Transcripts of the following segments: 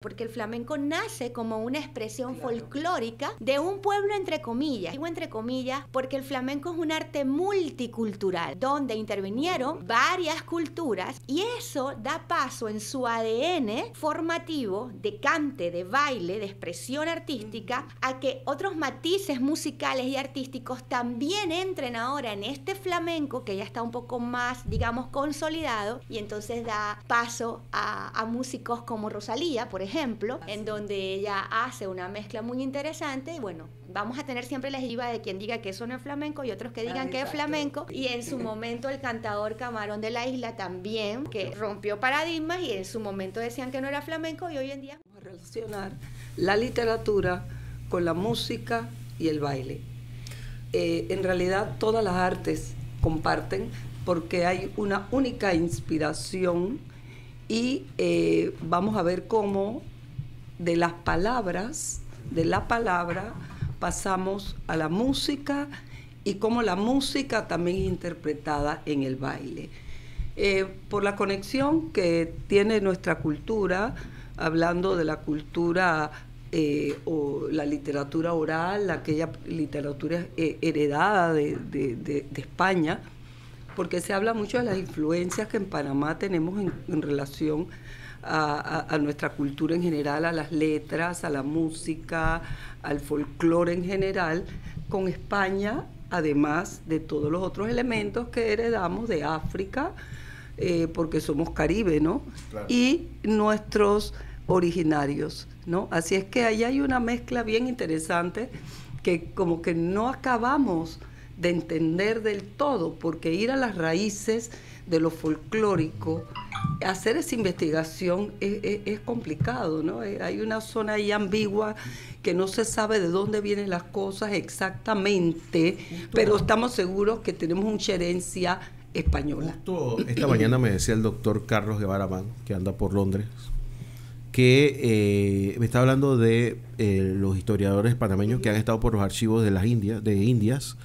Porque el flamenco nace como una expresión folclórica de un pueblo entre comillas. Digo entre comillas porque el flamenco es un arte multicultural, donde intervinieron varias culturas y eso da paso en su ADN formativo de cante, de baile, de expresión artística, a que otros matices musicales y artísticos también entren ahora en este flamenco que ya está un poco más, digamos, consolidado, y entonces da paso a músicos como Rosalía, por ejemplo, en donde ella hace una mezcla muy interesante. Y bueno, vamos a tener siempre la jiba de quien diga que eso no es flamenco y otros que digan que es flamenco, y en su momento el cantador Camarón de la Isla también, que rompió paradigmas, y en su momento decían que no era flamenco, y hoy en día vamos a relacionar la literatura con la música y el baile. En realidad todas las artes comparten porque hay una única inspiración, y vamos a ver cómo de las palabras, de la palabra, pasamos a la música, y cómo la música también es interpretada en el baile. Por la conexión que tiene nuestra cultura, hablando de la cultura o la literatura oral, aquella literatura heredada de España, porque se habla mucho de las influencias que en Panamá tenemos en relación a nuestra cultura en general, a las letras, a la música, al folclore en general, con España, además de todos los otros elementos que heredamos de África, porque somos Caribe, ¿no? Claro. Y nuestros originarios, ¿no? Así es que ahí hay una mezcla bien interesante que como que no acabamos de entender del todo, porque ir a las raíces de lo folclórico, hacer esa investigación es complicado, ¿no? Hay una zona ahí ambigua que no se sabe de dónde vienen las cosas exactamente, pero estamos seguros que tenemos mucha herencia española. Justo esta mañana me decía el doctor Carlos Guevara Mann, que anda por Londres, que me está hablando de los historiadores panameños que han estado por los archivos de las Indias,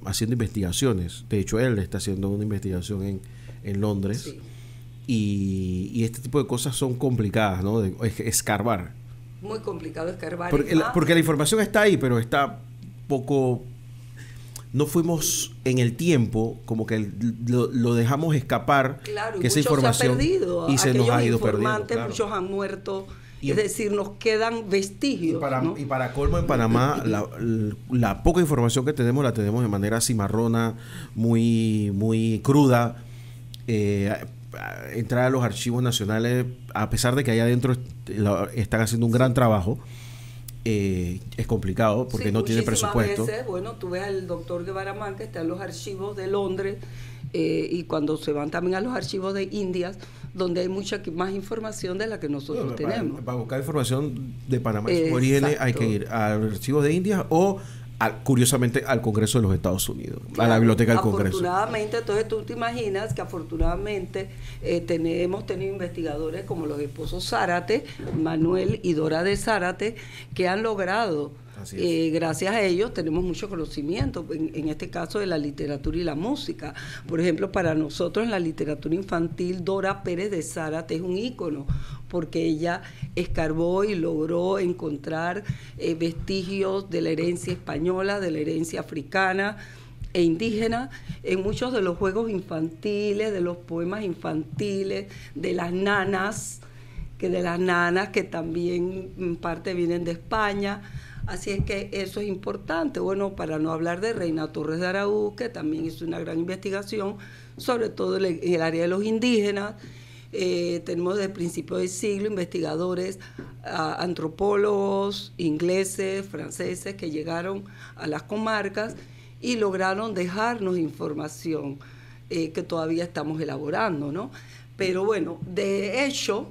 haciendo investigaciones. De hecho, él está haciendo una investigación en Londres. Sí. Y este tipo de cosas son complicadas, ¿no? De escarbar. Muy complicado escarbar. Porque la información está ahí, pero está poco... No fuimos en el tiempo, como que lo dejamos escapar, claro, que esa información se ha perdido, y se nos ha ido perdiendo. Claro. Muchos han muerto. Es decir, nos quedan vestigios. Y para colmo, en Panamá, la poca información que tenemos la tenemos de manera cimarrona, muy, muy cruda. Entrar a los archivos nacionales, a pesar de que allá adentro están haciendo un gran trabajo, es complicado porque sí, no tiene presupuesto. Veces, bueno, tú ves al doctor Guevara Mann, que está en los archivos de Londres, y cuando se van también a los archivos de Indias, donde hay mucha más información de la que nosotros tenemos. Para buscar información de Panamá y sus orígenes hay que ir a los archivos de Indias o, curiosamente, al Congreso de los Estados Unidos, claro, a la Biblioteca del Congreso. Afortunadamente, entonces tú te imaginas que afortunadamente hemos tenido investigadores como los esposos Zárate, Manuel y Dora de Zárate, que han logrado, gracias a ellos tenemos mucho conocimiento, en este caso de la literatura y la música. Por ejemplo, para nosotros en la literatura infantil, Dora Pérez de Zárate es un ícono, porque ella escarbó y logró encontrar vestigios de la herencia española, de la herencia africana e indígena, en muchos de los juegos infantiles, de los poemas infantiles, de las nanas, que también en parte vienen de España. Así es que eso es importante. Bueno, para no hablar de Reina Torres de Araúz, que también hizo una gran investigación, sobre todo en el área de los indígenas. Tenemos desde el principio del siglo investigadores, antropólogos, ingleses, franceses, que llegaron a las comarcas y lograron dejarnos información que todavía estamos elaborando, ¿no? Pero bueno, de hecho,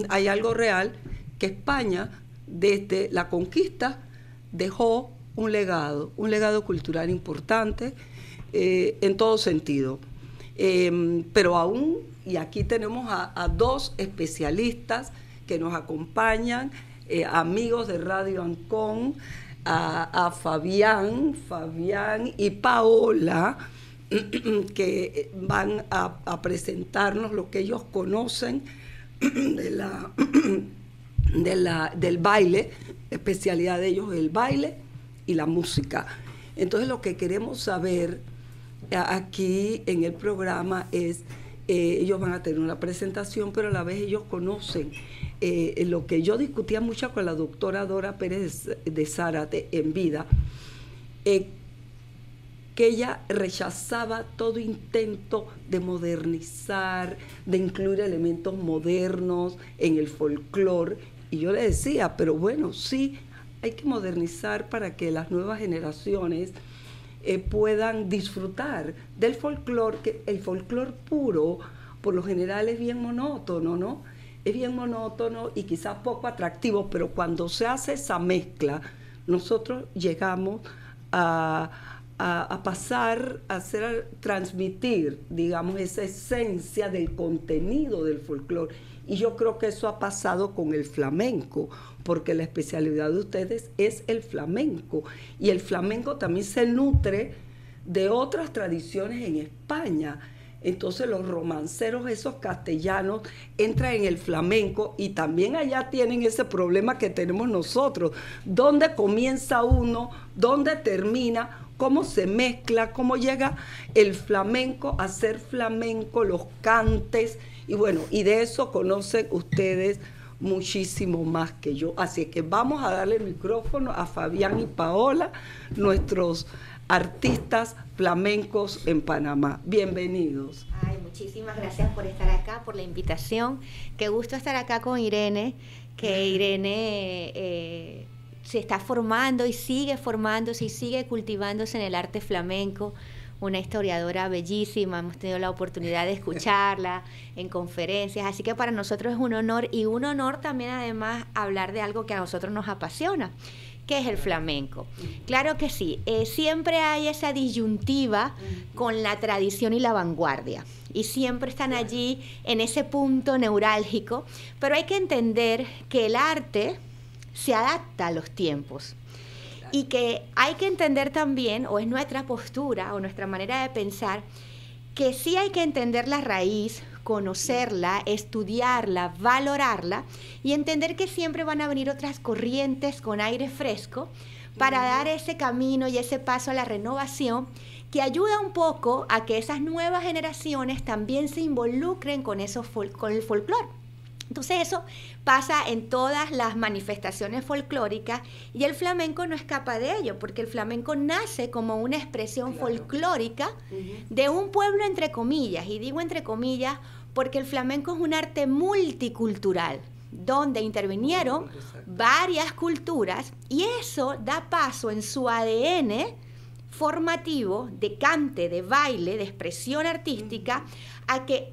hay algo real, que España, desde la conquista, dejó un legado cultural importante en todo sentido. Pero aún, y aquí tenemos a dos especialistas que nos acompañan, amigos de Radio Ancón, a Fabián y Paola, que van a presentarnos lo que ellos conocen del baile, la especialidad de ellos es el baile y la música. Entonces lo que queremos saber aquí en el programa es, ellos van a tener una presentación, pero a la vez ellos conocen lo que yo discutía mucho con la doctora Dora Pérez de Zárate en vida, que ella rechazaba todo intento de modernizar, de incluir elementos modernos en el folclore. Y yo le decía, pero bueno, sí, hay que modernizar para que las nuevas generaciones puedan disfrutar del folclore, que el folclore puro, por lo general, es bien monótono, ¿no? Es bien monótono y quizás poco atractivo, pero cuando se hace esa mezcla, nosotros llegamos a pasar, transmitir, digamos, esa esencia del contenido del folclore. Y yo creo que eso ha pasado con el flamenco, porque la especialidad de ustedes es el flamenco. Y el flamenco también se nutre de otras tradiciones en España. Entonces los romanceros esos castellanos entran en el flamenco y también allá tienen ese problema que tenemos nosotros. ¿Dónde comienza uno? ¿Dónde termina? ¿Cómo se mezcla? ¿Cómo llega el flamenco a ser flamenco? Los cantes. Y bueno, y de eso conocen ustedes muchísimo más que yo. Así que vamos a darle el micrófono a Fabián y Paola, nuestros artistas flamencos en Panamá. Bienvenidos. Ay, muchísimas gracias por estar acá, por la invitación. Qué gusto estar acá con Irene, que Irene se está formando y sigue formándose y sigue cultivándose en el arte flamenco. Una historiadora bellísima, hemos tenido la oportunidad de escucharla en conferencias, así que para nosotros es un honor, y un honor también además hablar de algo que a nosotros nos apasiona, que es el flamenco. Claro que sí, siempre hay esa disyuntiva con la tradición y la vanguardia, y siempre están allí en ese punto neurálgico, pero hay que entender que el arte se adapta a los tiempos. Y que hay que entender también, o es nuestra postura o nuestra manera de pensar, que sí hay que entender la raíz, conocerla, estudiarla, valorarla y entender que siempre van a venir otras corrientes con aire fresco para dar ese camino y ese paso a la renovación que ayuda un poco a que esas nuevas generaciones también se involucren con el folclore. Entonces eso pasa en todas las manifestaciones folclóricas y el flamenco no escapa de ello, porque el flamenco nace como una expresión folclórica de un pueblo entre comillas, y digo entre comillas porque el flamenco es un arte multicultural, donde intervinieron varias culturas y eso da paso en su ADN formativo de cante, de baile, de expresión artística, a que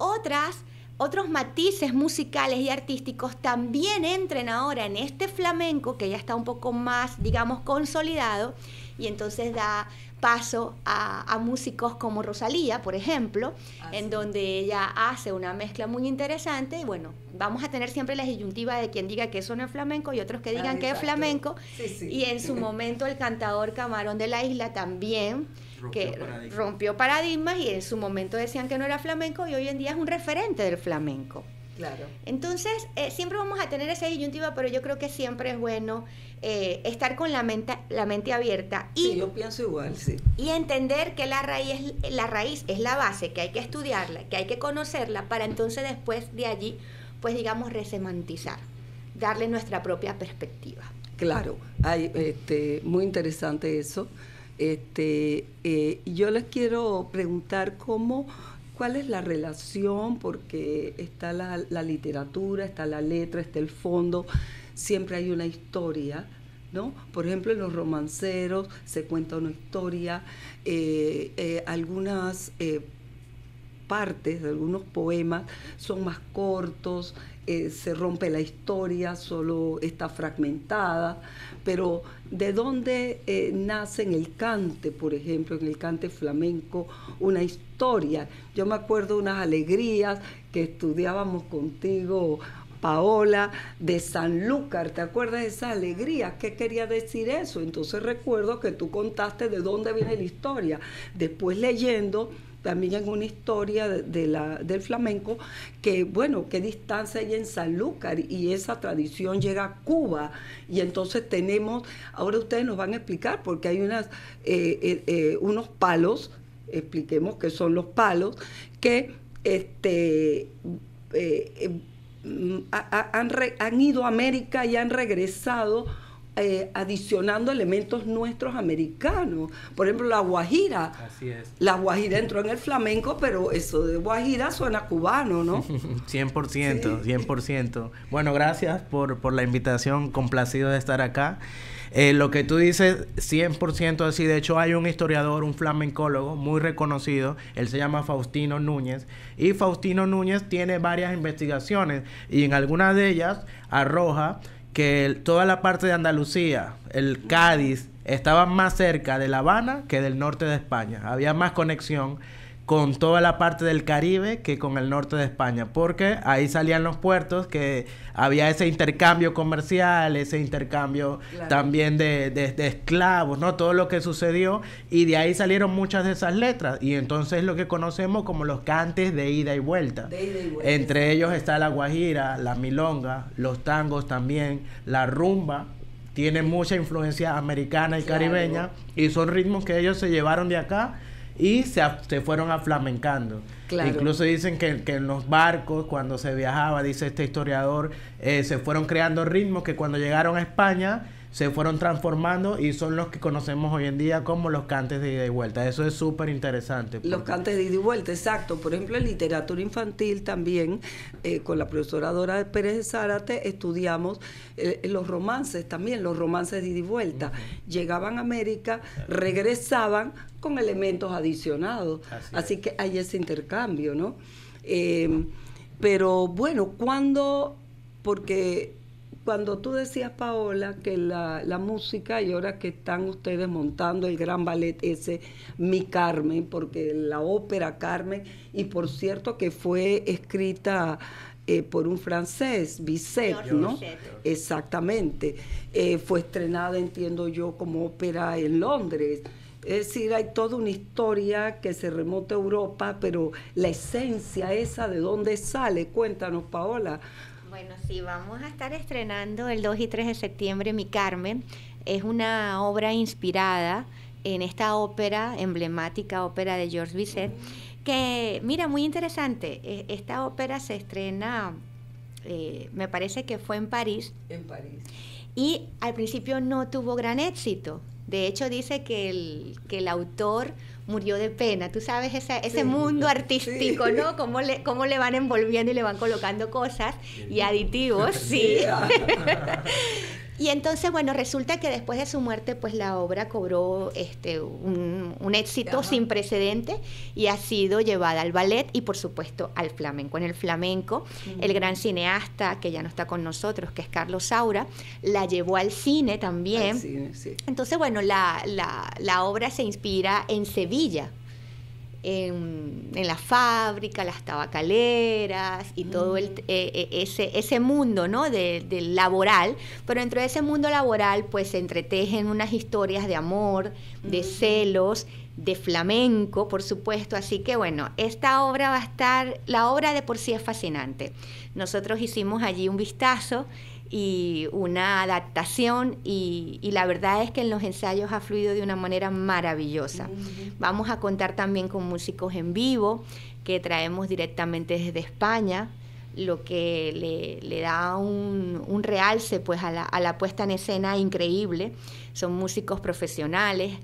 otros matices musicales y artísticos también entren ahora en este flamenco que ya está un poco más, digamos, consolidado, y entonces da paso a músicos como Rosalía, por ejemplo, en donde ella hace una mezcla muy interesante, y bueno, vamos a tener siempre la disyuntiva de quien diga que eso no es flamenco y otros que digan que es flamenco, y en su momento el cantador Camarón de la Isla también rompió paradigmas y en su momento decían que no era flamenco y hoy en día es un referente del flamenco. Claro. Entonces, siempre vamos a tener esa disyuntiva, pero yo creo que siempre es bueno estar con la mente abierta y, sí, yo pienso igual, sí. Y entender que la raíz es la base, que hay que estudiarla, que hay que conocerla para entonces después de allí, pues digamos, resemantizar, darle nuestra propia perspectiva. Claro, muy interesante eso. Yo les quiero preguntar cuál es la relación, porque está la literatura, está la letra, está el fondo, siempre hay una historia, ¿no? Por ejemplo, en los romanceros se cuenta una historia, algunas partes de algunos poemas son más cortos, se rompe la historia, solo está fragmentada, pero ¿de dónde nace en el cante, por ejemplo, en el cante flamenco, una historia? Yo me acuerdo de unas alegrías que estudiábamos contigo, Paola, de Sanlúcar. ¿Te acuerdas de esa alegría? ¿Qué quería decir eso? Entonces recuerdo que tú contaste de dónde viene la historia. Después leyendo, también en una historia del flamenco, que bueno, qué distancia hay en Sanlúcar, y esa tradición llega a Cuba, y entonces tenemos, ahora ustedes nos van a explicar, porque hay unos palos, expliquemos qué son los palos, que han ido a América y han regresado adicionando elementos nuestros americanos. Por ejemplo, la guajira. Así es. La guajira entró en el flamenco, pero eso de guajira suena cubano, ¿no? 100%, Sí. 100%. Bueno, gracias por la invitación, complacido de estar acá. Lo que tú dices, 100% así. De hecho, hay un historiador, un flamencólogo muy reconocido. Él se llama Faustino Núñez. Y Faustino Núñez tiene varias investigaciones. Y en algunas de ellas arroja que toda la parte de Andalucía, el Cádiz, estaba más cerca de La Habana que del norte de España. Había más conexión con toda la parte del Caribe que con el norte de España, porque ahí salían los puertos, que había ese intercambio comercial, ese intercambio también de esclavos, ¿no? Todo lo que sucedió, y de ahí salieron muchas de esas letras, y entonces lo que conocemos como los cantes de ida y vuelta. Entre ellos está la guajira, la milonga, los tangos también, la rumba. Tiene mucha influencia americana y caribeña, y son ritmos que ellos se llevaron de acá y se fueron aflamencando. Claro. Incluso dicen que en los barcos, cuando se viajaba, dice este historiador, se fueron creando ritmos que cuando llegaron a España se fueron transformando, y son los que conocemos hoy en día como los cantes de ida y vuelta. Eso es súper interesante. Los cantes de ida y vuelta, exacto. Por ejemplo, en literatura infantil también, con la profesora Dora Pérez de Zárate, estudiamos los romances también, los romances de ida y vuelta. Llegaban a América, regresaban con elementos adicionados. Así que hay ese intercambio, ¿no? Pero bueno, porque cuando tú decías, Paola, que la música, y ahora que están ustedes montando el gran ballet ese, Mi Carmen, porque la ópera Carmen, y por cierto que fue escrita por un francés, Bizet, ¿no? Exactamente. Fue estrenada, entiendo yo, como ópera en Londres. Es decir, hay toda una historia que se remonta a Europa, pero la esencia esa, ¿de dónde sale? Cuéntanos, Paola. Bueno, sí, vamos a estar estrenando el 2 y 3 de septiembre Mi Carmen. Es una obra inspirada en esta ópera, emblemática ópera de Georges Bizet, que, mira, muy interesante. Esta ópera se estrena, me parece que fue en París. En París. Y al principio no tuvo gran éxito. De hecho, dice que el autor murió de pena. Tú sabes, ese mundo artístico, ¿no? Cómo le van envolviendo y le van colocando cosas y aditivos, sí. Y entonces, bueno, resulta que después de su muerte, pues la obra cobró un éxito sin precedente, y ha sido llevada al ballet y, por supuesto, al flamenco. En el flamenco, el gran cineasta, que ya no está con nosotros, que es Carlos Saura, la llevó al cine también. Al cine, sí. Entonces, bueno, la obra se inspira en Sevilla, en la fábrica, las tabacaleras y todo ese mundo, ¿no? del laboral, pero dentro de ese mundo laboral pues se entretejen unas historias de amor, de celos, de flamenco, por supuesto. Así que bueno, esta obra va a estar, la obra de por sí es fascinante. Nosotros hicimos allí un vistazo y una adaptación, y la verdad es que en los ensayos ha fluido de una manera maravillosa. Vamos a contar también con músicos en vivo que traemos directamente desde España, lo que le da un realce pues a la puesta en escena increíble. Son músicos profesionales,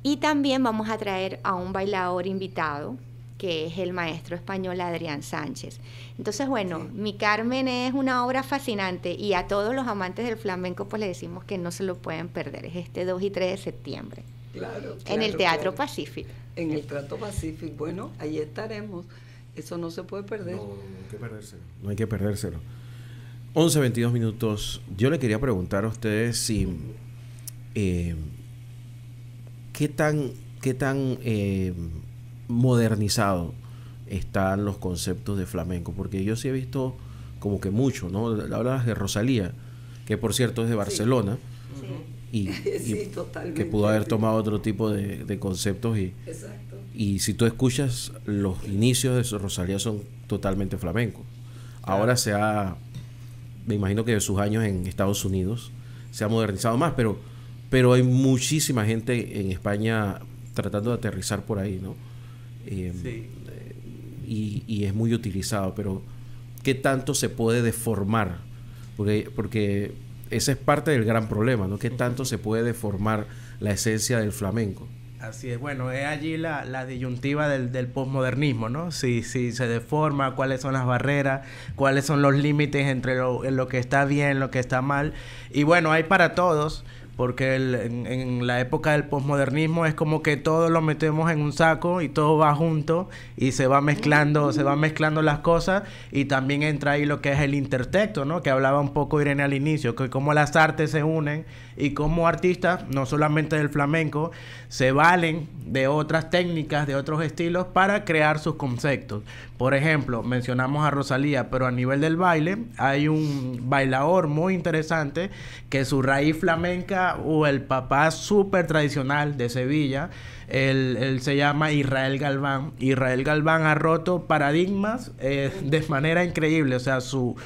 y también vamos a traer a un bailador invitado, que es el maestro español Adrián Sánchez. Entonces, bueno, sí. Mi Carmen es una obra fascinante, y a todos los amantes del flamenco pues le decimos que no se lo pueden perder. Es este 2 y 3 de septiembre. Claro, en el Teatro Pacífico. En el Teatro Pacífico. Bueno, ahí estaremos. Eso no se puede perder. No hay que perdérselo. No hay que perdérselo. 11:22 minutos. Yo le quería preguntar a ustedes si qué tan modernizado están los conceptos de flamenco, porque yo sí he visto como que mucho, ¿no? Hablas de Rosalía, que por cierto es de Barcelona, sí. Sí, totalmente. que pudo haber tomado otro tipo de conceptos Exacto. y si tú escuchas los inicios de Rosalía son totalmente flamencos. Ahora me imagino que de sus años en Estados Unidos se ha modernizado más, pero hay muchísima gente en España tratando de aterrizar por ahí, ¿no? Sí. Y es muy utilizado, pero ¿qué tanto se puede deformar? Porque ese es parte del gran problema, ¿no? ¿Qué tanto se puede deformar la esencia del flamenco? Así es, bueno, es allí la disyuntiva del posmodernismo, ¿no? Si se deforma, cuáles son las barreras, cuáles son los límites entre lo que está bien, lo que está mal. Y bueno, hay para todos, porque en la época del posmodernismo es como que todo lo metemos en un saco y todo va junto y se va mezclando las cosas, y también entra ahí lo que es el intertexto, ¿no? Que hablaba un poco Irene al inicio, que cómo las artes se unen y cómo artistas, no solamente del flamenco, se valen de otras técnicas, de otros estilos para crear sus conceptos. Por ejemplo, mencionamos a Rosalía, pero a nivel del baile hay un bailador muy interesante que su raíz flamenca o el papá súper tradicional de Sevilla, él se llama Israel Galván. Israel Galván ha roto paradigmas de manera increíble. O sea, su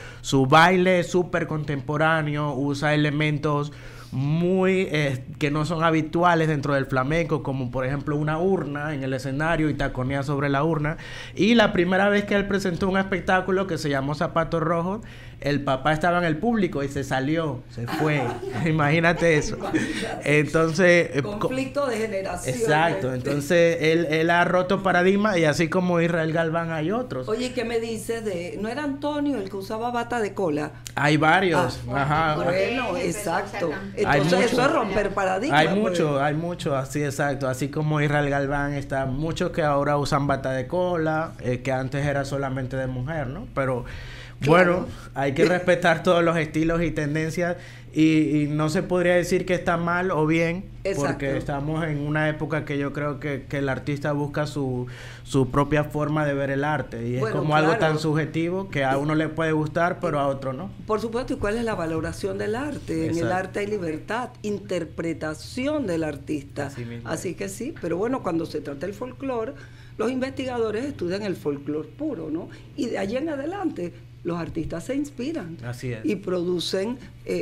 baile es súper contemporáneo, usa elementos muy que no son habituales dentro del flamenco, como por ejemplo una urna en el escenario y taconea sobre la urna. Y la primera vez que él presentó un espectáculo que se llamó Zapatos Rojos, el papá estaba en el público y se salió, se fue. Imagínate eso. Entonces, conflicto de generación. Exacto. Entonces él ha roto paradigmas, y así como Israel Galván hay otros. Oye, ¿qué me dices de... ¿No era Antonio el que usaba bata de cola? Hay varios. Ajá. Bueno, exacto. Entonces eso es romper paradigmas. Hay mucho, así exacto. Así como Israel Galván, está muchos que ahora usan bata de cola, que antes era solamente de mujer, ¿no? Pero bueno, hay que respetar todos los estilos y tendencias, y no se podría decir que está mal o bien. Exacto. Porque estamos en una época que yo creo que el artista busca su propia forma de ver el arte, y es como algo tan subjetivo que a uno le puede gustar pero a otro no. Por supuesto. ¿Y cuál es la valoración del arte? Exacto. En el arte hay libertad, interpretación del artista. Así que sí, pero bueno, cuando se trata del folclore, los investigadores estudian el folclore puro, ¿no? Y de allí en adelante los artistas se inspiran. Así es. Y producen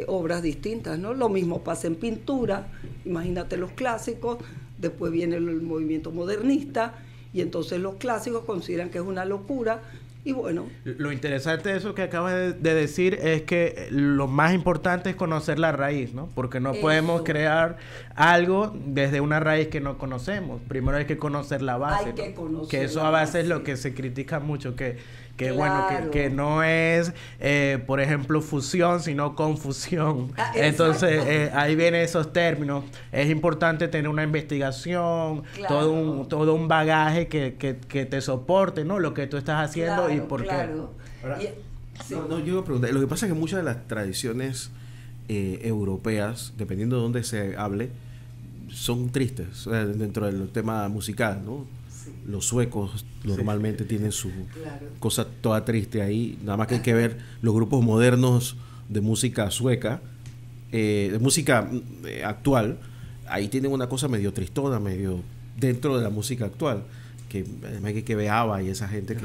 obras distintas, ¿no? Lo mismo pasa en pintura. Imagínate los clásicos, después viene el movimiento modernista, y entonces los clásicos consideran que es una locura. Y bueno, lo interesante de eso que acabas de decir es que lo más importante es conocer la raíz, ¿no? Porque no podemos crear algo desde una raíz que no conocemos. Primero hay que conocer la base, hay que conocer, que eso a veces es lo que se critica mucho, que claro, bueno, que no es, por ejemplo, fusión, sino confusión. Entonces, ahí vienen esos términos. Es importante tener una investigación, claro, todo un bagaje que te soporte, ¿no? Lo que tú estás haciendo, claro, y por qué. Ahora, yo iba a preguntar, lo que pasa es que muchas de las tradiciones europeas, dependiendo de dónde se hable, son tristes, dentro del tema musical, ¿no? Los suecos normalmente tienen su cosa toda triste ahí. Nada más que hay que ver los grupos modernos de música sueca, de música actual. Ahí tienen una cosa medio tristona, medio dentro de la música actual. Que además hay que ver ABBA y esa gente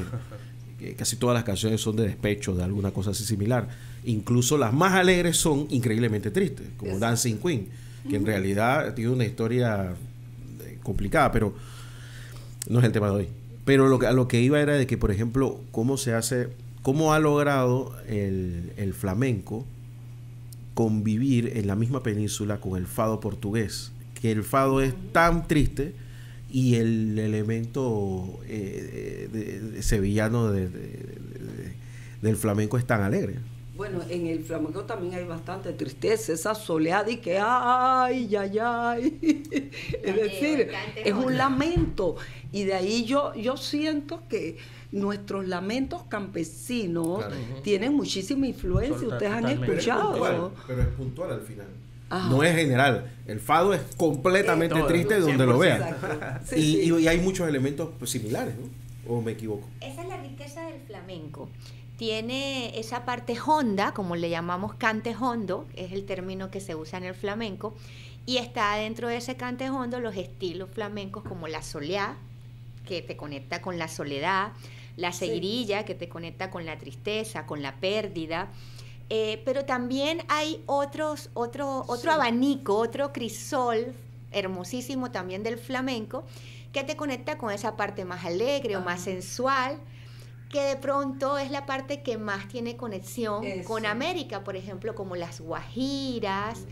que casi todas las canciones son de despecho, de alguna cosa así similar. Incluso las más alegres son increíblemente tristes, como Dancing Queen, que en realidad tiene una historia complicada, pero no es el tema de hoy. Pero a lo que iba era de que, por ejemplo, cómo ha logrado el flamenco convivir en la misma península con el fado portugués, que el fado es tan triste y el elemento sevillano del flamenco es tan alegre. Bueno, en el flamenco también hay bastante tristeza, esa soleada y que ay. Es decir, es un lamento. Y de ahí yo siento que nuestros lamentos campesinos tienen muchísima influencia. Ustedes han escuchado. Pero es puntual al final. No es general. El fado es completamente triste donde lo vean. Y hay muchos elementos similares, ¿no? ¿O me equivoco? Esa es la riqueza del flamenco, tiene esa parte honda, como le llamamos cante hondo, es el término que se usa en el flamenco, y está dentro de ese cante hondo los estilos flamencos como la soleá, que te conecta con la soledad, la seguirilla, que te conecta con la tristeza, con la pérdida, pero también hay otro abanico, otro crisol hermosísimo también del flamenco, que te conecta con esa parte más alegre o más sensual, que de pronto es la parte que más tiene conexión con América, por ejemplo, como las guajiras,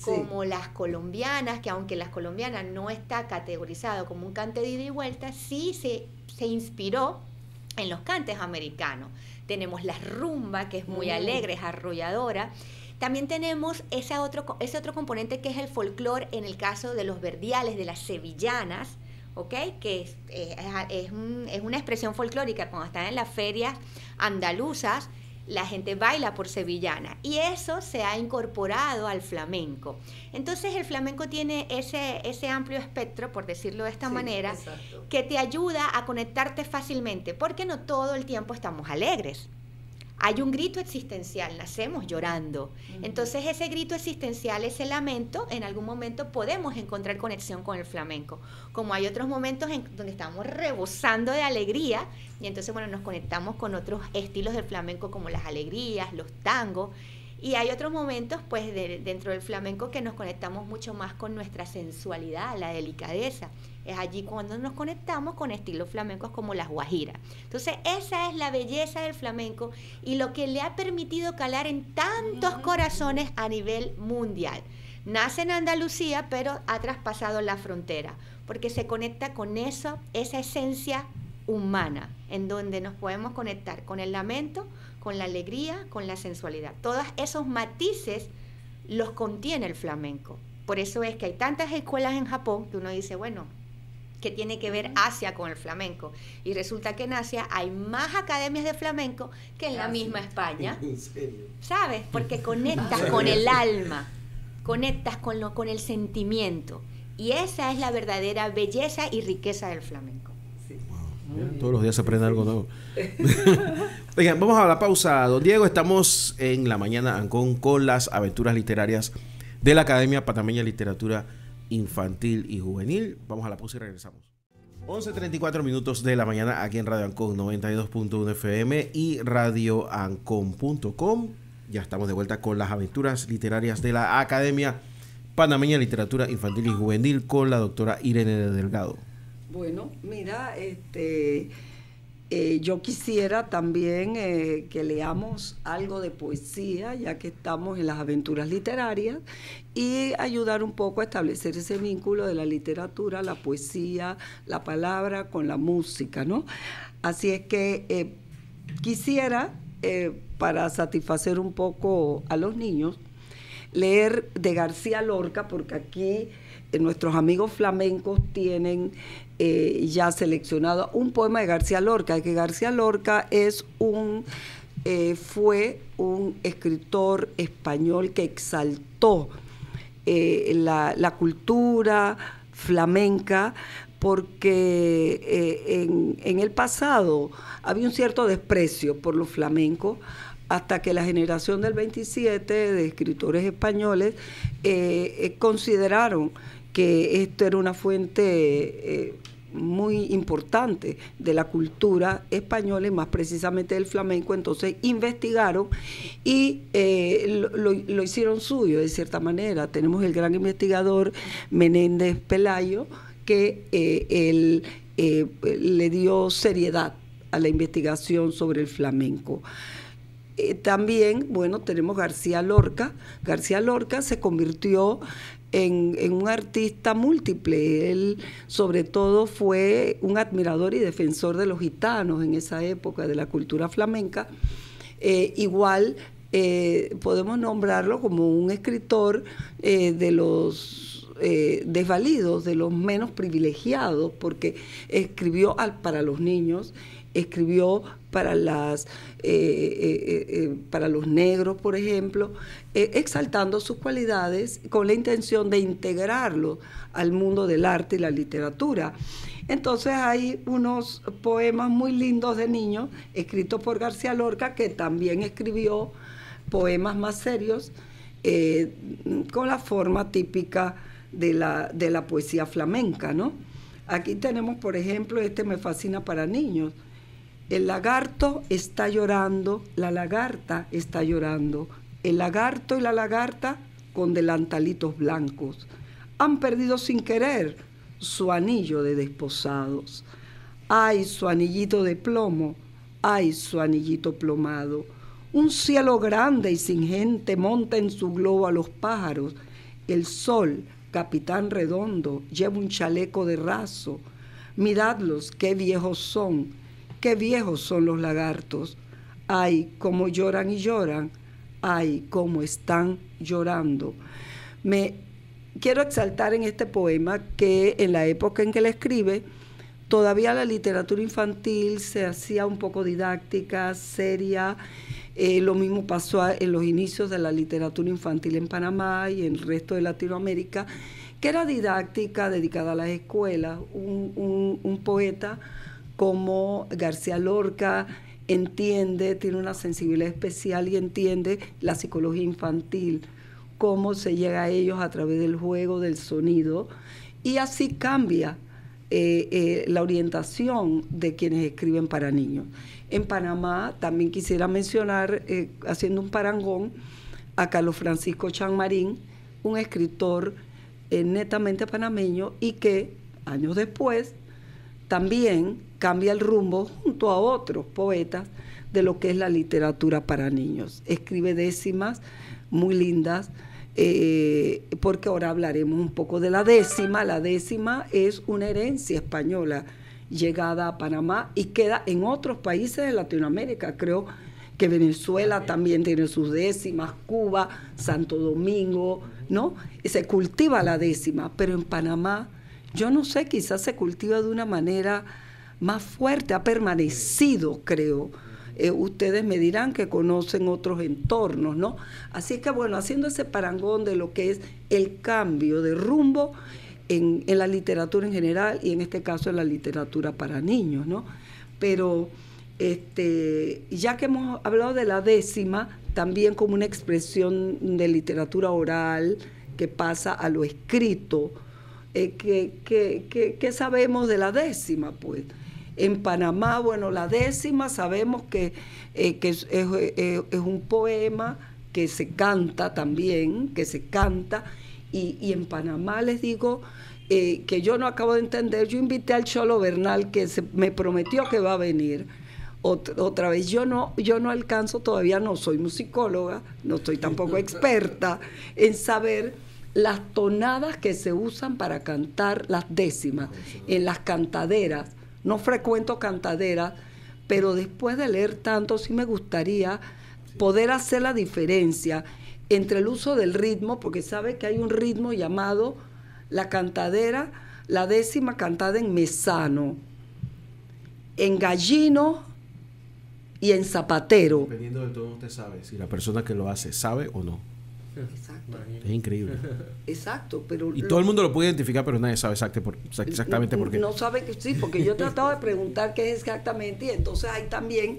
como las colombianas, que aunque las colombianas no está categorizado como un cante de ida y vuelta, sí se inspiró en los cantes americanos. Tenemos la rumba, que es muy alegre, es arrolladora. También tenemos ese otro componente que es el folclore en el caso de los verdiales, de las sevillanas, ¿ok? Que es una expresión folclórica. Cuando están en las ferias andaluzas, la gente baila por sevillana, y eso se ha incorporado al flamenco. Entonces el flamenco tiene ese amplio espectro, por decirlo de esta manera, exacto, que te ayuda a conectarte fácilmente, porque no todo el tiempo estamos alegres. Hay un grito existencial, nacemos llorando. Entonces ese grito existencial, ese lamento, en algún momento podemos encontrar conexión con el flamenco. Como hay otros momentos donde estamos rebosando de alegría, y entonces, bueno, nos conectamos con otros estilos del flamenco como las alegrías, los tangos. Y hay otros momentos, pues, dentro del flamenco que nos conectamos mucho más con nuestra sensualidad, la delicadeza. Es allí cuando nos conectamos con estilos flamencos como las guajiras. Entonces, esa es la belleza del flamenco y lo que le ha permitido calar en tantos corazones a nivel mundial. Nace en Andalucía, pero ha traspasado la frontera, porque se conecta con esa esencia humana, en donde nos podemos conectar con el lamento, con la alegría, con la sensualidad. Todos esos matices los contiene el flamenco. Por eso es que hay tantas escuelas en Japón que uno dice, bueno, ¿qué tiene que ver Asia con el flamenco? Y resulta que en Asia hay más academias de flamenco que en la misma España. ¿En serio? ¿Sabes? Porque conectas con el alma, conectas con el sentimiento. Y esa es la verdadera belleza y riqueza del flamenco. Todos los días se aprende algo nuevo. Oigan, vamos a la pausa, don Diego. Estamos en La Mañana Ancón con las aventuras literarias de la Academia Panameña de Literatura Infantil y Juvenil. Vamos a la pausa y regresamos. 11:34 minutos de la mañana aquí en Radio Ancón 92.1 FM y radioancon.com. Ya estamos de vuelta con las aventuras literarias de la Academia Panameña de Literatura Infantil y Juvenil con la doctora Irene Delgado. Bueno, mira, yo quisiera también que leamos algo de poesía, ya que estamos en las aventuras literarias, y ayudar un poco a establecer ese vínculo de la literatura, la poesía, la palabra con la música, ¿no? Así es que quisiera, para satisfacer un poco a los niños, leer de García Lorca, porque aquí nuestros amigos flamencos tienen ya seleccionado un poema de García Lorca, que García Lorca es fue un escritor español que exaltó la cultura flamenca, porque en el pasado había un cierto desprecio por los flamencos, hasta que la generación del 27 de escritores españoles consideraron que esto era una fuente muy importante de la cultura española y más precisamente del flamenco. Entonces investigaron y lo hicieron suyo de cierta manera. Tenemos el gran investigador Menéndez Pelayo, que él le dio seriedad a la investigación sobre el flamenco. También, bueno, tenemos García Lorca. García Lorca se convirtió en un artista múltiple. Él, sobre todo, fue un admirador y defensor de los gitanos en esa época de la cultura flamenca. Igual podemos nombrarlo como un escritor de los desvalidos, de los menos privilegiados, porque escribió para los niños escribió para para los negros, por ejemplo, exaltando sus cualidades con la intención de integrarlo al mundo del arte y la literatura. Entonces hay unos poemas muy lindos de niños escritos por García Lorca, que también escribió poemas más serios con la forma típica de la poesía flamenca, ¿no? Aquí tenemos, por ejemplo, me fascina para niños. El lagarto está llorando, la lagarta está llorando. El lagarto y la lagarta con delantalitos blancos han perdido sin querer su anillo de desposados. Ay, su anillito de plomo, ay, su anillito plomado. Un cielo grande y sin gente monta en su globo a los pájaros. El sol, capitán redondo, lleva un chaleco de raso. Miradlos, qué viejos son los lagartos. Ay, cómo lloran y lloran, ay, cómo están llorando. Me quiero exaltar en este poema que en la época en que la escribe, todavía la literatura infantil se hacía un poco didáctica, seria. Lo mismo pasó en los inicios de la literatura infantil en Panamá y en el resto de Latinoamérica, que era didáctica, dedicada a las escuelas. Un poeta como García Lorca tiene una sensibilidad especial y entiende la psicología infantil, cómo se llega a ellos a través del juego, del sonido, y así cambia la orientación de quienes escriben para niños. En Panamá también quisiera mencionar, haciendo un parangón, a Carlos Francisco Chanmarín, un escritor netamente panameño y que años después también cambia el rumbo junto a otros poetas de lo que es la literatura para niños. Escribe décimas muy lindas, porque ahora hablaremos un poco de la décima. La décima es una herencia española llegada a Panamá y queda en otros países de Latinoamérica. Creo que Venezuela también tiene sus décimas, Cuba, Santo Domingo, ¿no? Y se cultiva la décima, pero en Panamá, yo no sé, quizás se cultiva de una manera más fuerte, ha permanecido, creo. Ustedes me dirán que conocen otros entornos, ¿no? Así que, bueno, haciendo ese parangón de lo que es el cambio de rumbo en la literatura en general y en este caso en la literatura para niños, ¿no? Pero ya que hemos hablado de la décima, también como una expresión de literatura oral que pasa a lo escrito, ¿qué sabemos de la décima? Pues en Panamá, bueno, la décima sabemos que es un poema que se canta también, y en Panamá les digo que yo no acabo de entender. Yo invité al Cholo Bernal, que me prometió que va a venir otra vez. Yo no alcanzo, todavía no soy musicóloga, no soy tampoco experta en saber las tonadas que se usan para cantar las décimas en las cantaderas. No frecuento cantaderas, pero después de leer tanto sí me gustaría poder hacer la diferencia entre el uso del ritmo, porque sabe que hay un ritmo llamado la cantadera, la décima cantada en mesano, en gallino y en zapatero. Dependiendo de todo, usted sabe si la persona que lo hace sabe o no. Exacto. Es increíble. Exacto, pero... Y todo el mundo lo puede identificar, pero nadie sabe exactamente por qué. No sabe que sí, porque yo he tratado de preguntar qué es exactamente, y entonces hay también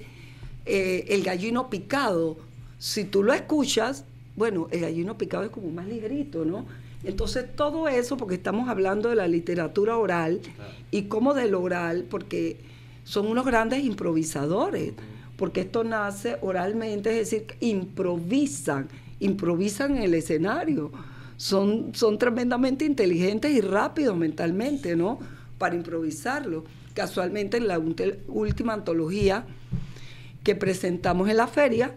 el gallino picado. Si tú lo escuchas, bueno, el gallino picado es como más ligerito, ¿no? Entonces todo eso, porque estamos hablando de la literatura oral, y cómo del oral, porque son unos grandes improvisadores, porque esto nace oralmente, es decir, improvisan en el escenario. Son tremendamente inteligentes y rápidos mentalmente, ¿no? Para improvisarlo. Casualmente en la última antología que presentamos en la feria,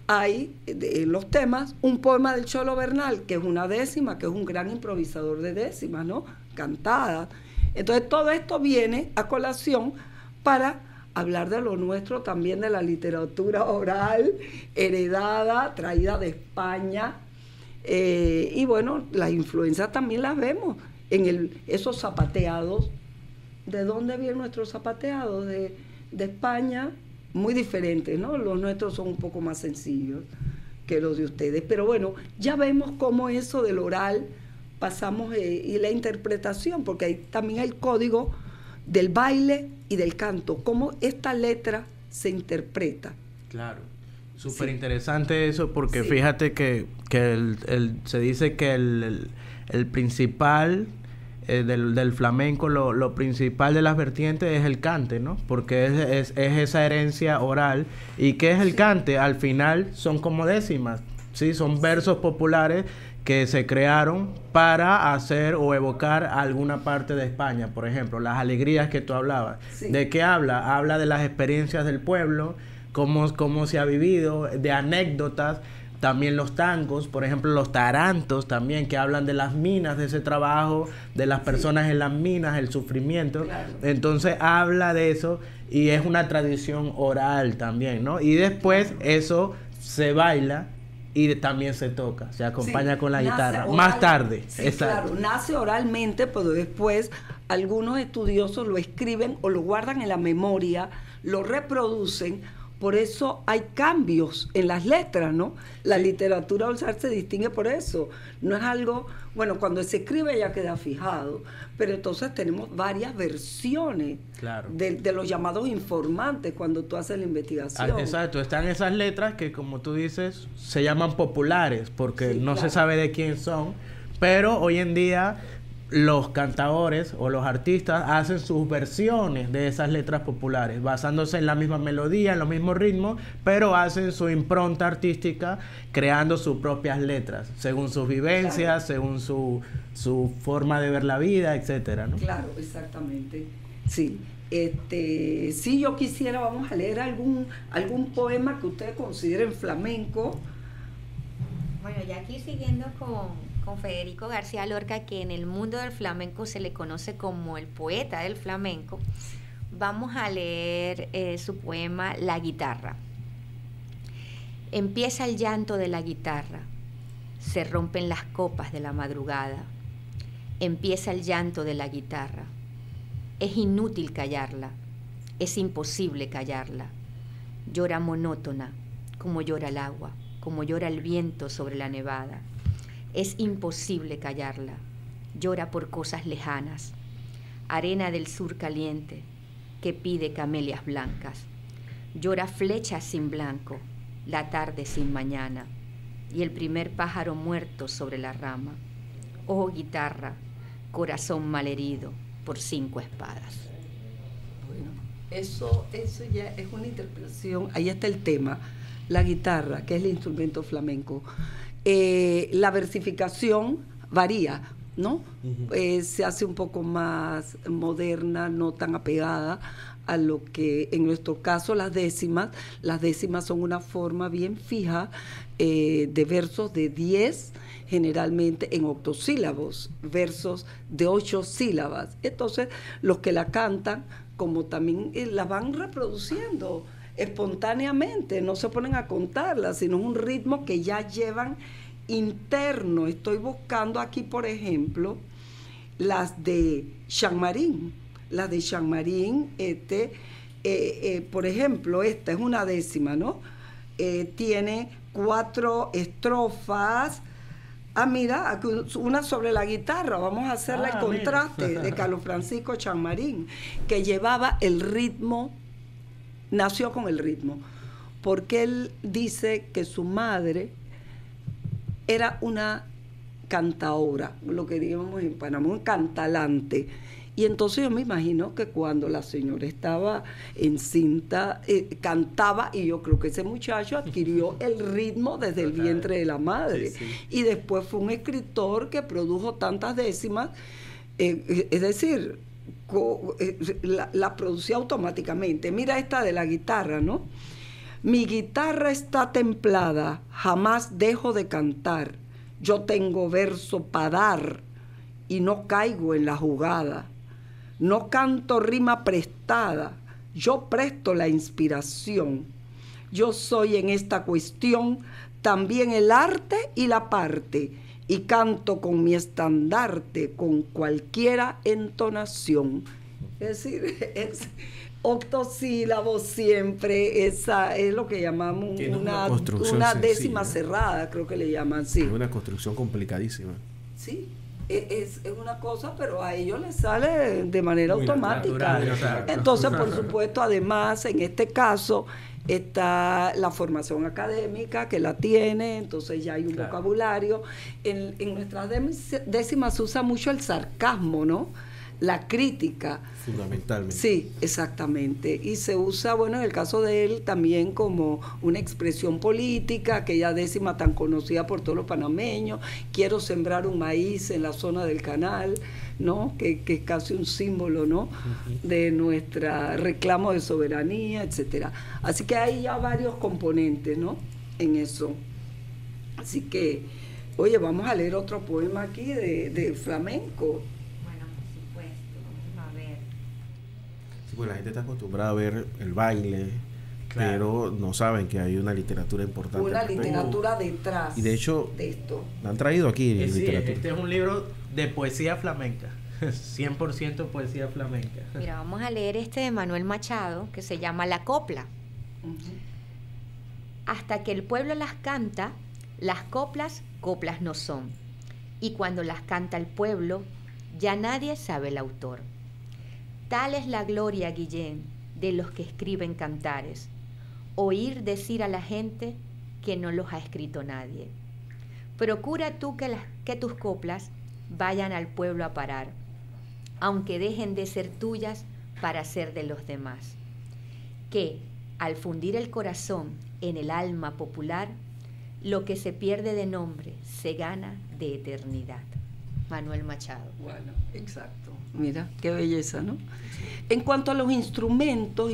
hay en los temas un poema del Cholo Bernal, que es una décima, que es un gran improvisador de décimas, ¿no? Cantadas. Entonces todo esto viene a colación para hablar de lo nuestro, también de la literatura oral, heredada, traída de España. Y bueno, las influencias también las vemos en esos zapateados. ¿De dónde vienen nuestros zapateados? de España muy diferentes, ¿no? Los nuestros son un poco más sencillos que los de ustedes. Pero bueno, ya vemos cómo eso del oral pasamos y la interpretación, porque hay también el código del baile y del canto, cómo esta letra se interpreta. Claro, súper interesante eso, porque fíjate que se dice que el principal del flamenco, lo principal de las vertientes es el cante, ¿no? Porque es esa herencia oral. ¿Y qué es el cante? Al final son como décimas, ¿sí? Son versos populares que se crearon para hacer o evocar alguna parte de España. Por ejemplo, las alegrías que tú hablabas. Sí. ¿De qué habla? Habla de las experiencias del pueblo, cómo se ha vivido, de anécdotas. También los tangos, por ejemplo, los tarantos también, que hablan de las minas, de ese trabajo, de las personas en las minas, el sufrimiento. Claro. Entonces habla de eso y es una tradición oral también, ¿no? Y después eso se baila y también se toca, se acompaña con la guitarra. Oral, más tarde. Sí, claro, nace oralmente, pero después algunos estudiosos lo escriben o lo guardan en la memoria, lo reproducen. Por eso hay cambios en las letras, ¿no? La literatura oral se distingue por eso. No es algo, bueno, cuando se escribe ya queda fijado, pero entonces tenemos varias versiones de los llamados informantes cuando tú haces la investigación. Exacto, están esas letras que, como tú dices, se llaman populares porque no se sabe de quién son, pero hoy en día los cantadores o los artistas hacen sus versiones de esas letras populares, basándose en la misma melodía, en los mismos ritmos, pero hacen su impronta artística, creando sus propias letras, según sus vivencias, según su forma de ver la vida, etcétera, ¿no? Claro, exactamente. Sí. Si yo quisiera, vamos a leer algún poema que ustedes consideren flamenco. Bueno, ya aquí siguiendo con Federico García Lorca, que en el mundo del flamenco se le conoce como el poeta del flamenco, vamos a leer su poema La guitarra. Empieza el llanto de la guitarra, se rompen las copas de la madrugada. Empieza el llanto de la guitarra. Es inútil callarla, es imposible callarla. Llora monótona, como llora el agua, como llora el viento sobre la nevada. Es imposible callarla, llora por cosas lejanas, arena del sur caliente que pide camelias blancas, llora flechas sin blanco, la tarde sin mañana y el primer pájaro muerto sobre la rama. Oh guitarra, corazón malherido por 5 espadas. Bueno, eso ya es una interpretación, ahí está el tema, la guitarra, que es el instrumento flamenco. La versificación varía, ¿no? Se hace un poco más moderna, no tan apegada a lo que en nuestro caso las décimas son una forma bien fija de versos de 10, generalmente en octosílabos, versos de 8 sílabas. Entonces los que la cantan, como también la van reproduciendo espontáneamente, no se ponen a contarla, sino un ritmo que ya llevan interno. Estoy buscando aquí, por ejemplo, las de Chamartín. Las de Chamartín, por ejemplo, esta es una décima, ¿no? Tiene 4 estrofas. Mira, una sobre la guitarra, vamos a hacerle el contraste de Carlos Francisco Chamartín, que llevaba el ritmo, nació con el ritmo, porque él dice que su madre era una cantaora, lo que digamos en Panamá, un cantalante. Y entonces yo me imagino que cuando la señora estaba encinta, cantaba, y yo creo que ese muchacho adquirió el ritmo desde el vientre de la madre. Sí, sí. Y después fue un escritor que produjo tantas décimas, es decir, la producía automáticamente. Mira esta de la guitarra, ¿no? Mi guitarra está templada, jamás dejo de cantar. Yo tengo verso para dar y no caigo en la jugada. No canto rima prestada, yo presto la inspiración. Yo soy en esta cuestión también el arte y la parte, y canto con mi estandarte con cualquiera entonación. Es decir, octosílabos siempre, esa es lo que llamamos Tiene una construcción décima sencilla. cerrada, creo que le llaman, sí. Es una construcción complicadísima. Sí, es una cosa, pero a ellos les sale de manera Muy automática. natural, exacto. Entonces, por supuesto, además, en este caso, está la formación académica que la tiene, entonces ya hay un Claro. vocabulario. En nuestras décimas se usa mucho el sarcasmo, ¿no? La crítica. Fundamentalmente. Sí, exactamente. Y se usa, bueno, en el caso de él también como una expresión política, aquella décima tan conocida por todos los panameños, quiero sembrar un maíz en la zona del canal, ¿no? Que es casi un símbolo, ¿no? De nuestro reclamo de soberanía, etcétera. Así que hay ya varios componentes, ¿no? En eso. Así que, oye, vamos a leer otro poema aquí de flamenco. Pues la gente está acostumbrada a ver el baile, Claro. pero no saben que hay una literatura importante. Una al respecto. literatura detrás Y de hecho, de esto. la han traído aquí en Sí, literatura. este es un libro de poesía flamenca. 100% poesía flamenca. Mira, vamos a leer este de Manuel Machado, que se llama La Copla. Hasta que el pueblo las canta, las coplas, coplas no son. Y cuando las canta el pueblo, ya nadie sabe el autor. Tal es la gloria, Guillén, de los que escriben cantares. Oír decir a la gente que no los ha escrito nadie. Procura tú que tus coplas vayan al pueblo a parar, aunque dejen de ser tuyas para ser de los demás. Que, al fundir el corazón en el alma popular, lo que se pierde de nombre se gana de eternidad. Manuel Machado. Bueno, exacto. Mira, qué belleza, ¿no? En cuanto a los instrumentos,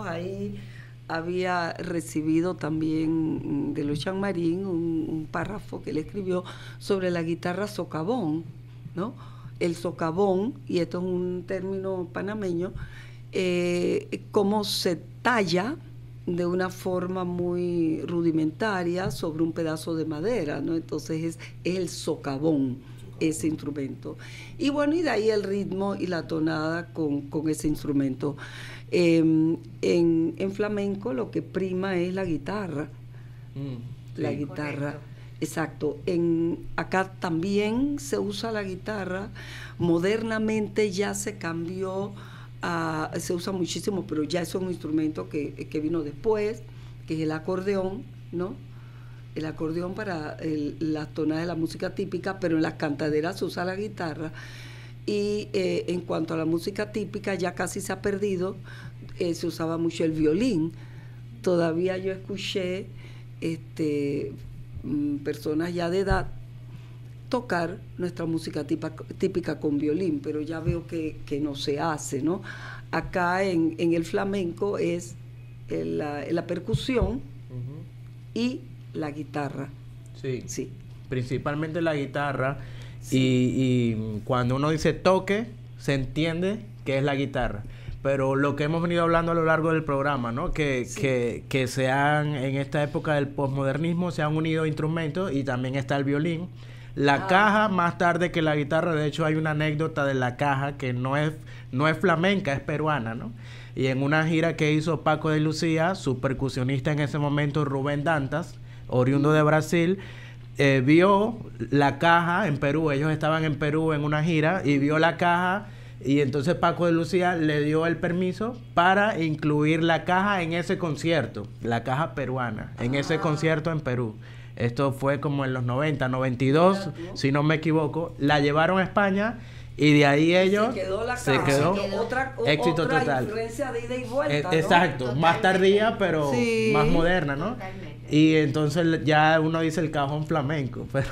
ahí había recibido también de Luchan Marín un párrafo que él escribió sobre la guitarra socavón, ¿no? El socavón, y esto es un término panameño, cómo se talla de una forma muy rudimentaria sobre un pedazo de madera, ¿no? Entonces es el socavón, ese instrumento. Y bueno, y de ahí el ritmo y la tonada con ese instrumento. En flamenco lo que prima es la guitarra. Sí. La guitarra. Correcto. Exacto. Acá también se usa la guitarra. Modernamente ya se cambió, se usa muchísimo, pero ya es un instrumento que vino después, que es el acordeón, ¿no? El acordeón para las tonadas de la música típica, pero en las cantaderas se usa la guitarra. Y en cuanto a la música típica, ya casi se ha perdido, se usaba mucho el violín. Todavía yo escuché personas ya de edad tocar nuestra música típica con violín, pero ya veo que no se hace, ¿no? Acá en el flamenco es la percusión y la guitarra. Sí. Sí. Principalmente la guitarra. Sí. Y cuando uno dice toque, se entiende que es la guitarra. Pero lo que hemos venido hablando a lo largo del programa, ¿no? Que se han, en esta época del posmodernismo, se han unido instrumentos y también está el violín. La caja, más tarde que la guitarra, de hecho hay una anécdota de la caja que no es flamenca, es peruana, ¿no? Y en una gira que hizo Paco de Lucía, su percusionista en ese momento, Rubén Dantas, oriundo de Brasil, vio la caja en Perú. Ellos estaban en Perú en una gira y vio la caja, y entonces Paco de Lucía le dio el permiso para incluir la caja en ese concierto, la caja peruana, en ese concierto en Perú. Esto fue como en los 90, 92, si no me equivoco. La llevaron a España y de ahí ellos Se quedó la se caja. quedó éxito otra total. influencia de ida y vuelta, ¿no? Exacto, Totalmente. más tardía, pero Sí. más moderna, ¿no? Totalmente. Y entonces ya uno dice el cajón flamenco, pero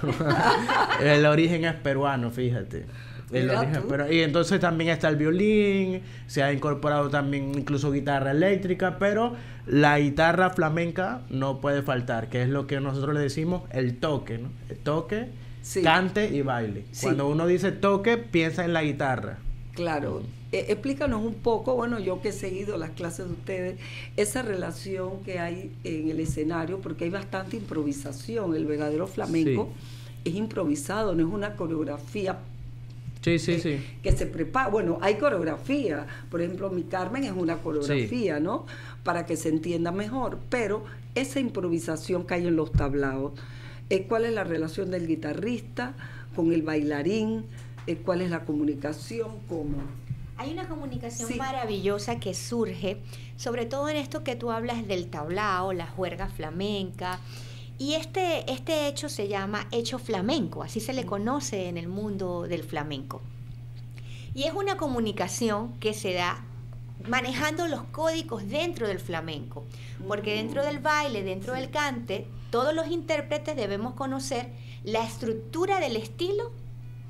el origen es peruano, fíjate. Mira tú. Y entonces también está el violín, se ha incorporado también incluso guitarra eléctrica, pero la guitarra flamenca no puede faltar, que es lo que nosotros le decimos el toque, ¿no? El toque, Sí. cante y baile. Sí. Cuando uno dice toque, piensa en la guitarra. Claro. Explícanos un poco, bueno, yo que he seguido las clases de ustedes, esa relación que hay en el escenario, porque hay bastante improvisación. El verdadero flamenco es improvisado, no es una coreografía Sí. Que se prepara. Bueno, hay coreografía. Por ejemplo, mi Carmen es una coreografía, ¿no? Para que se entienda mejor. Pero esa improvisación que hay en los tablaos, ¿cuál es la relación del guitarrista con el bailarín? ¿Cuál es la comunicación? ¿Cómo? Hay una comunicación maravillosa que surge, sobre todo en esto que tú hablas del tablao, la juerga flamenca. Y este hecho se llama hecho flamenco, así se le conoce en el mundo del flamenco. Y es una comunicación que se da manejando los códigos dentro del flamenco, porque dentro del baile, dentro del cante, todos los intérpretes debemos conocer la estructura del estilo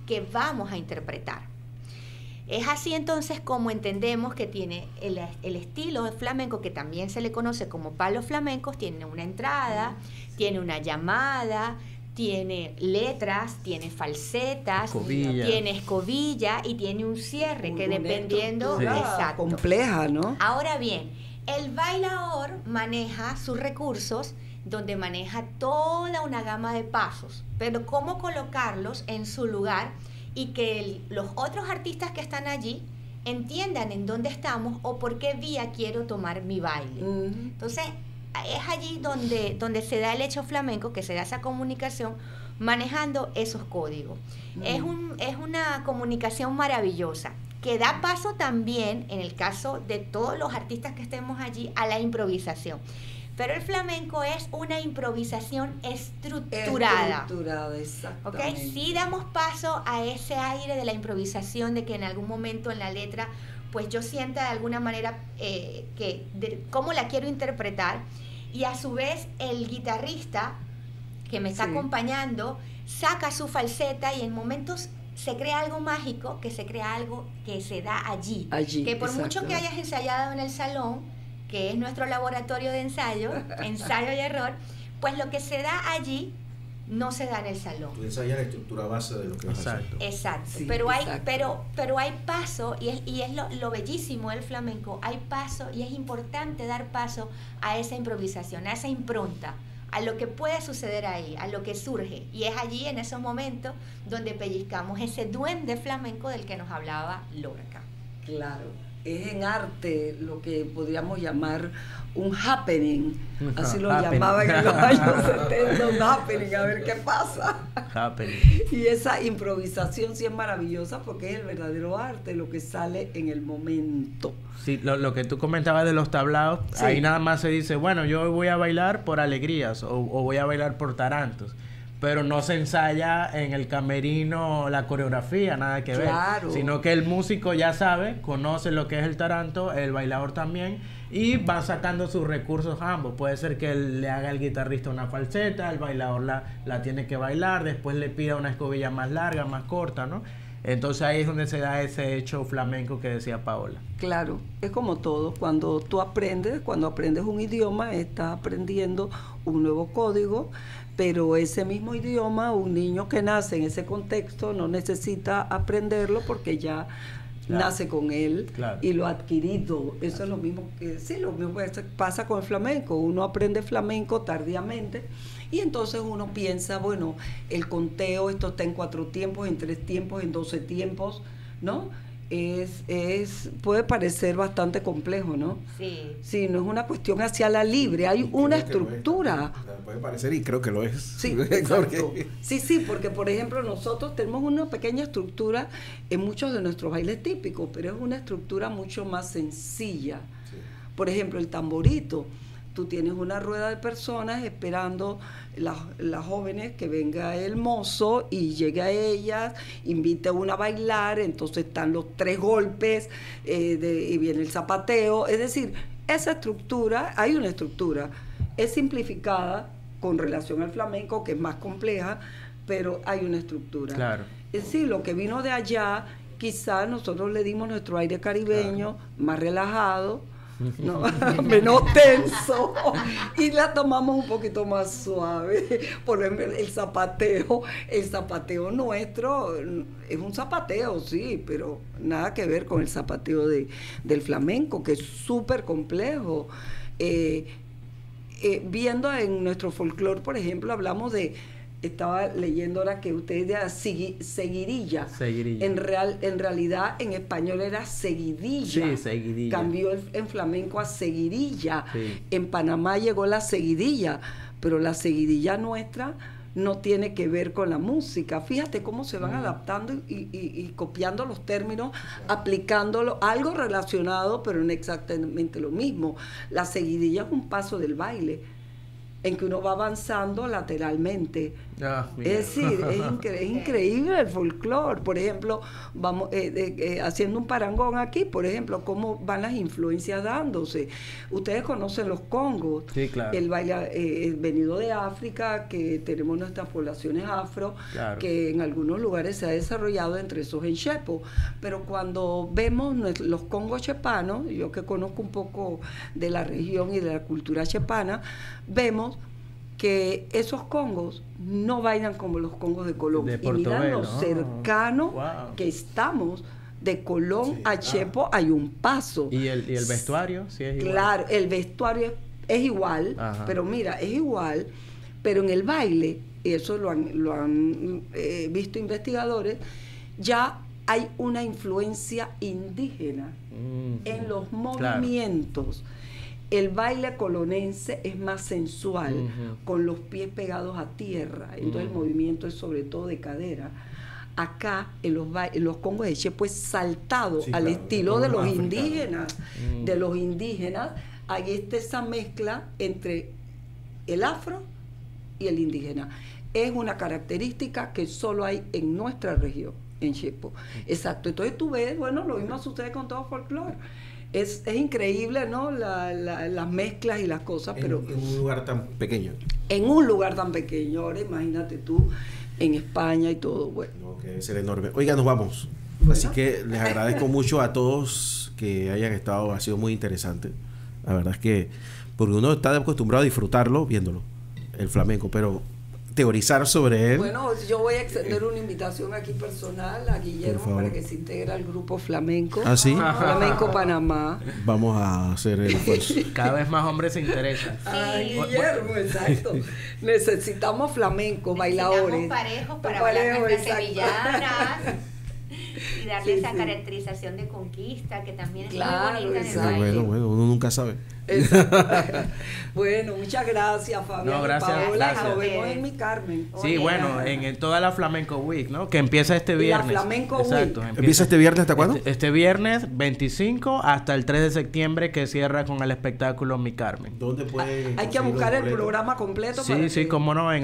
que vamos a interpretar. Es así entonces como entendemos que tiene el estilo flamenco, que también se le conoce como palos flamencos, tiene una entrada, tiene una llamada, tiene letras, tiene falsetas, tiene escobilla y tiene un cierre que dependiendo... Exacto. Compleja, ¿no? Ahora bien, el bailador maneja sus recursos, donde maneja toda una gama de pasos, pero cómo colocarlos en su lugar y que los otros artistas que están allí entiendan en dónde estamos o por qué vía quiero tomar mi baile. Entonces, es allí donde se da el hecho flamenco, que se da esa comunicación manejando esos códigos. Es una comunicación maravillosa, que da paso también, en el caso de todos los artistas que estemos allí, a la improvisación. Pero el flamenco es una improvisación estructurada. Exactamente. ¿Okay? Sí damos paso a ese aire de la improvisación, de que en algún momento en la letra, pues yo sienta de alguna manera cómo la quiero interpretar, y a su vez el guitarrista que me está acompañando saca su falseta y en momentos se crea algo mágico, que se crea algo que se da allí. Que por mucho que hayas ensayado en el salón, que es nuestro laboratorio de ensayo y error, pues lo que se da allí no se da en el salón. Tú ensayas la estructura base de lo que vas a hacer. Exacto. Sí, pero exacto. Hay paso, y es lo bellísimo del flamenco, hay paso, y es importante dar paso a esa improvisación, a esa impronta, a lo que puede suceder ahí, a lo que surge. Y es allí, en esos momentos, donde pellizcamos ese duende flamenco del que nos hablaba Lorca. Claro. Es en arte lo que podríamos llamar un happening, así lo llamaban en los años 70, un happening, a ver qué pasa. Y esa improvisación sí es maravillosa, porque es el verdadero arte, lo que sale en el momento. Sí, lo que tú comentabas de los tablaos, ahí nada más se dice, bueno, yo voy a bailar por alegrías o voy a bailar por tarantos. Pero no se ensaya en el camerino la coreografía, nada que ver. Sino que el músico ya sabe, conoce lo que es el taranto, el bailador también, y van sacando sus recursos ambos. Puede ser que le haga el guitarrista una falseta, el bailador la tiene que bailar, después le pida una escobilla más larga, más corta, ¿no? Entonces ahí es donde se da ese hecho flamenco que decía Paola. Claro, es como todo, cuando aprendes un idioma, estás aprendiendo un nuevo código, pero ese mismo idioma, un niño que nace en ese contexto no necesita aprenderlo porque ya nace con él y lo ha adquirido. Eso es lo mismo que pasa con el flamenco. Uno aprende flamenco tardíamente y entonces uno piensa, bueno, el conteo, esto está en 4 tiempos, en 3 tiempos, en 12 tiempos, ¿no? Puede parecer bastante complejo, ¿no? Sí. Sí, no es una cuestión hacia la libre, hay una estructura. Puede parecer, y creo que lo es. Sí, exacto. Sí, porque por ejemplo nosotros tenemos una pequeña estructura en muchos de nuestros bailes típicos, pero es una estructura mucho más sencilla. Sí. Por ejemplo, el tamborito. Tú tienes una rueda de personas esperando las jóvenes que venga el mozo y llegue a ellas, invite a una a bailar, entonces están los 3 golpes y viene el zapateo. Es decir, esa estructura, hay una estructura, es simplificada con relación al flamenco, que es más compleja, pero hay una estructura. Claro. Es decir, lo que vino de allá, quizás nosotros le dimos nuestro aire caribeño, más relajado, no, menos tenso, y la tomamos un poquito más suave. Por ejemplo, el zapateo nuestro es un zapateo, sí, pero nada que ver con el zapateo del flamenco, que es súper complejo. Viendo en nuestro folclore, por ejemplo, hablamos de estaba leyendo ahora que ustedes decían seguirilla. Seguirilla. En realidad en español era seguidilla. Sí, seguidilla. Cambió en flamenco a seguirilla. Sí. En Panamá llegó la seguidilla, pero la seguidilla nuestra no tiene que ver con la música. Fíjate cómo se van adaptando y copiando los términos, aplicándolo, algo relacionado, pero no exactamente lo mismo. La seguidilla es un paso del baile, en que uno va avanzando lateralmente. Mira. Es decir, es increíble el folclore. Por ejemplo, vamos haciendo un parangón aquí, por ejemplo, cómo van las influencias dándose. Ustedes conocen los congos, Sí, claro. el baile venido de África, que tenemos nuestras poblaciones afro, Claro. que en algunos lugares se ha desarrollado, entre esos en Chepo. Pero cuando vemos los congos chepanos, yo que conozco un poco de la región y de la cultura chepana, vemos que esos congos no bailan como los congos de Colón. De Y mira lo Portobelo, cercano wow. que estamos. De Colón Sí, a Chepo hay un paso. ¿Y el vestuario? Sí, es igual. Claro, el vestuario es igual, Ajá. pero mira, es igual, pero en el baile, y eso lo han visto investigadores, ya hay una influencia indígena en los movimientos. El baile colonense es más sensual, con los pies pegados a tierra, entonces el movimiento es sobre todo de cadera. Acá en los congos de Chepo es saltado Sí, al claro, estilo de de los africano. indígenas. De los indígenas, ahí está esa mezcla entre el afro y el indígena. Es una característica que solo hay en nuestra región, en Chepo. Exacto. Entonces tú ves, bueno, lo mismo sucede con todo folclore. Es increíble, ¿no? Las mezclas y las cosas, pero En un lugar tan pequeño. en un lugar tan pequeño, ahora imagínate tú, en España y todo, bueno. No, que debe ser enorme. Oiga, nos vamos. Así que les agradezco mucho a todos que hayan estado. Ha sido muy interesante. La verdad es que, porque uno está acostumbrado a disfrutarlo viéndolo, el flamenco, pero teorizar sobre él. Bueno, yo voy a extender una invitación aquí personal a Guillermo favor. para que se integre al grupo flamenco. ¿Ah, sí? Flamenco Panamá. Vamos a hacer el esfuerzo. Cada vez más hombres se interesan. Ay, Guillermo, exacto. Necesitamos flamenco, bailadores. Necesitamos parejos para Parejos, bailar nuestras exacto. sevillanas y darle Sí, esa sí. caracterización de conquista que también es Claro, muy bonita en el exacto. baile. Bueno, uno nunca sabe. Exacto. Bueno, muchas gracias, Fabián. No, gracias, Paola, gracias. nos vemos en mi Carmen. Sí, Oye, bueno, en toda la Flamenco Week, ¿no? Que empieza este Y la viernes. Flamenco Exacto. Week. ¿Empieza este viernes hasta cuándo? Este viernes 25 hasta el 3 de septiembre, que cierra con el espectáculo Mi Carmen. ¿Dónde puede Hay que buscar el programa completo. Sí, para sí, que- como no, en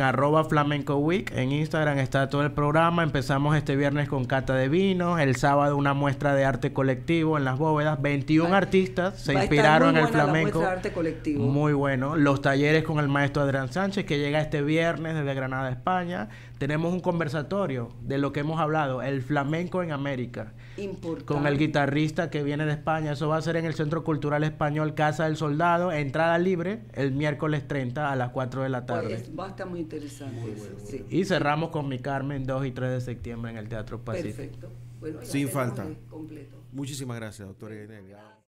@Flamenco Week, en Instagram está todo el programa. Empezamos este viernes con cata de vinos, el sábado una muestra de arte colectivo en las bóvedas. 21 Va- artistas se Va a estar inspiraron muy en el buena la flamenco. muestra de arte colectivo. Muy bueno. Los talleres con el maestro Adrián Sánchez, que llega este viernes desde Granada, España. Tenemos un conversatorio de lo que hemos hablado, el flamenco en América, Importante. con el guitarrista que viene de España. Eso va a ser en el Centro Cultural Español Casa del Soldado, entrada libre, el miércoles 30 a las 4 de la tarde. Pues, va a estar muy interesante. eso, sí. Y cerramos con Mi Carmen 2 y 3 de septiembre en el Teatro Pacífico. Perfecto. Bueno, ya Sin tenemos falta. completo. Muchísimas gracias, doctor Irene Delgado.